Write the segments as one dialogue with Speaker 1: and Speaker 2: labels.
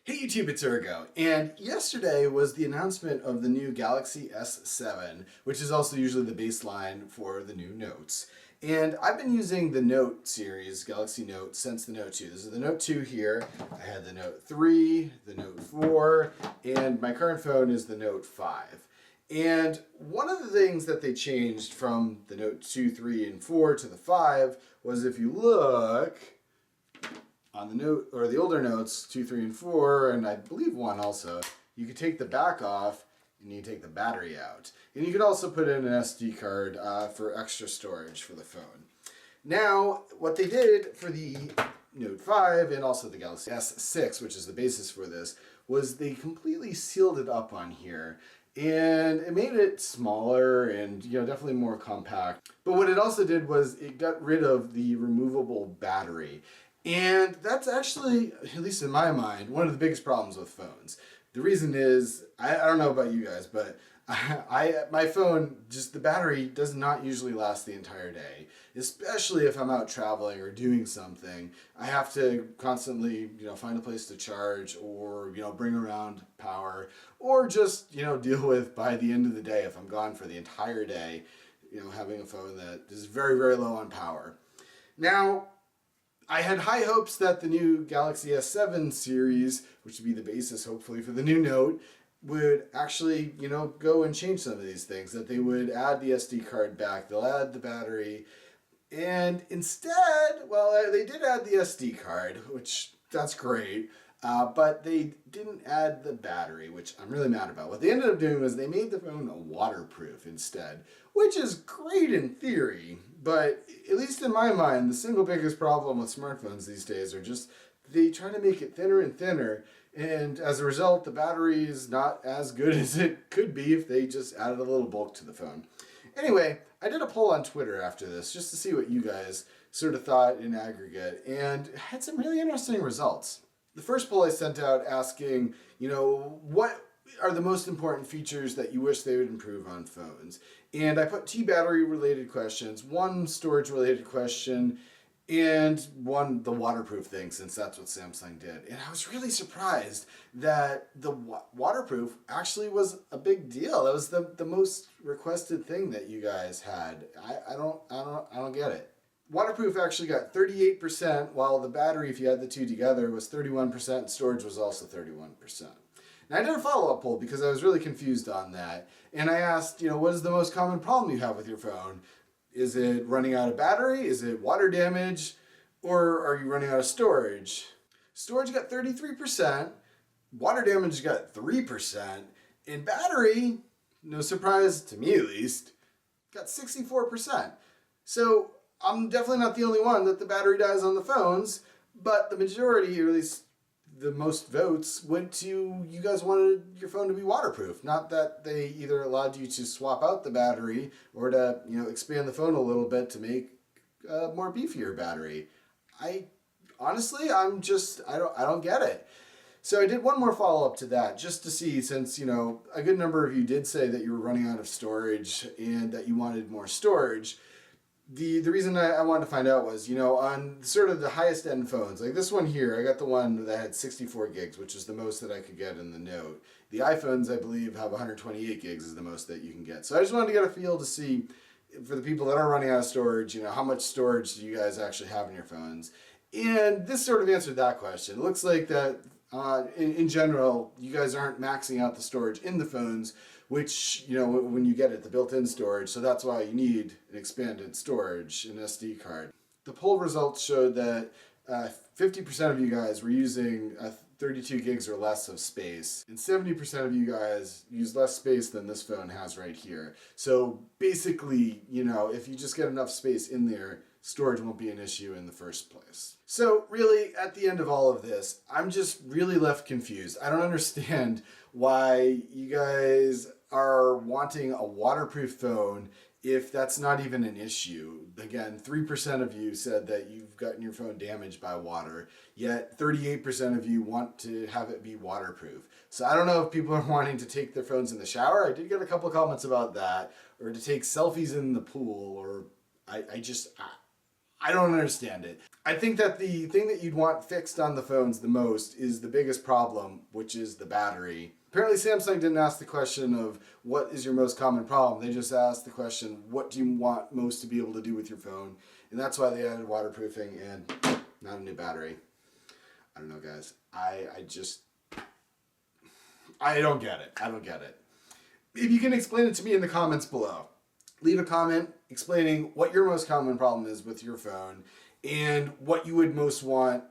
Speaker 1: Hey YouTube, it's Urgo, and yesterday was the announcement of the new Galaxy S7, which is also usually the baseline for the new Notes. And I've been using the Note series, Galaxy Note, since the Note 2. This is the Note 2 here. I had the Note 3, the Note 4, and my current phone is the Note 5. And one of the things that they changed from the Note 2, 3, and 4 to the 5 was if you look on the Note, or the older Notes, 2, 3, and 4, and I believe 1 also, you could take the back off and you can take the battery out. And you could also put in an SD card for extra storage for the phone. Now, what they did for the Note 5 and also the Galaxy S6, which is the basis for this, was they completely sealed it up on here. And it made it smaller and, definitely more compact. But what it also did was it got rid of the removable battery. And that's actually, at least in my mind, one of the biggest problems with phones. The reason is, I don't know about you guys, but my phone, just the battery does not usually last the entire day. Especially if I'm out traveling or doing something. I have to constantly, find a place to charge or, bring around power. Or just, deal with by the end of the day if I'm gone for the entire day, having a phone that is very, very low on power. Now, I had high hopes that the new Galaxy S7 series, which would be the basis hopefully for the new Note, would actually, go and change some of these things, that they would add the SD card back, they'll add the battery, and instead, well, they did add the SD card, which that's great, but they didn't add the battery, which I'm really mad about. What they ended up doing was they made the phone waterproof instead, which is great in theory, but at least in my mind, the single biggest problem with smartphones these days are just they try to make it thinner and thinner, and as a result, the battery is not as good as it could be if they just added a little bulk to the phone. Anyway, I did a poll on Twitter after this just to see what you guys sort of thought in aggregate, and had some really interesting results. The first poll I sent out asking, what are the most important features that you wish they would improve on phones? And I put 2 battery related questions, 1 storage related question, and 1 the waterproof thing, since that's what Samsung did. And I was really surprised that the waterproof actually was a big deal. That was the most requested thing that you guys had. I don't get it. Waterproof actually got 38%, while the battery, if you add the 2 together, was 31%, and storage was also 31%. Now, I did a follow-up poll because I was really confused on that, and I asked, what is the most common problem you have with your phone? Is it running out of battery? Is it water damage? Or are you running out of storage? Storage got 33%, water damage got 3%, and battery, no surprise to me at least, got 64%. So I'm definitely not the only one that the battery dies on the phones, but the majority, or at least the most votes, went to you guys wanted your phone to be waterproof. Not that they either allowed you to swap out the battery or to, expand the phone a little bit to make a more beefier battery. I don't get it. So I did one more follow-up to that just to see, since, a good number of you did say that you were running out of storage and that you wanted more storage. The reason I wanted to find out was, on sort of the highest end phones, like this one here, I got the one that had 64 gigs, which is the most that I could get in the Note. The iPhones, I believe, have 128 gigs is the most that you can get. So I just wanted to get a feel to see, for the people that are running out of storage, how much storage do you guys actually have in your phones? And this sort of answered that question. It looks like that in general, you guys aren't maxing out the storage in the phones, which, when you get it, the built-in storage, so that's why you need an expanded storage, an SD card. The poll results showed that 50% of you guys were using 32 gigs or less of space, and 70% of you guys use less space than this phone has right here. So basically, if you just get enough space in there, storage won't be an issue in the first place. So really, at the end of all of this, I'm just really left confused. I don't understand why you guys are wanting a waterproof phone if that's not even an issue. Again, 3% of you said that you've gotten your phone damaged by water, yet 38% of you want to have it be waterproof. So I don't know if people are wanting to take their phones in the shower. I did get a couple of comments about that, or to take selfies in the pool, or I don't understand it. I think that the thing that you'd want fixed on the phones the most is the biggest problem, which is the battery. Apparently Samsung didn't ask the question of what is your most common problem. They just asked the question, what do you want most to be able to do with your phone? And that's why they added waterproofing and not a new battery. I don't know, guys. I don't get it. I don't get it. If you can explain it to me in the comments below. Leave a comment explaining what your most common problem is with your phone and what you would most want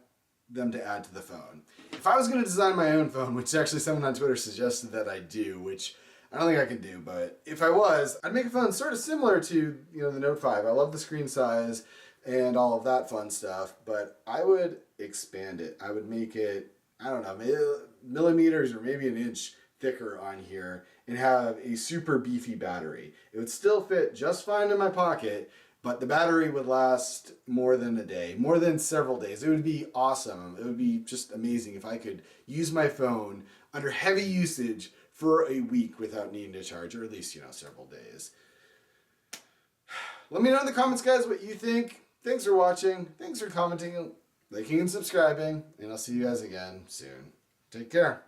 Speaker 1: them to add to the phone. If I was going to design my own phone, which actually someone on Twitter suggested that I do, which I don't think I can do, but if I was, I'd make a phone sort of similar to, the Note 5. I love the screen size and all of that fun stuff, but I would expand it. I would make it, I don't know, maybe millimeters or maybe an inch thicker on here and have a super beefy battery. It would still fit just fine in my pocket, but the battery would last more than a day, more than several days. It would be awesome. It would be just amazing if I could use my phone under heavy usage for a week without needing to charge, or at least, several days. Let me know in the comments, guys, what you think. Thanks for watching. Thanks for commenting, liking, and subscribing. And I'll see you guys again soon. Take care.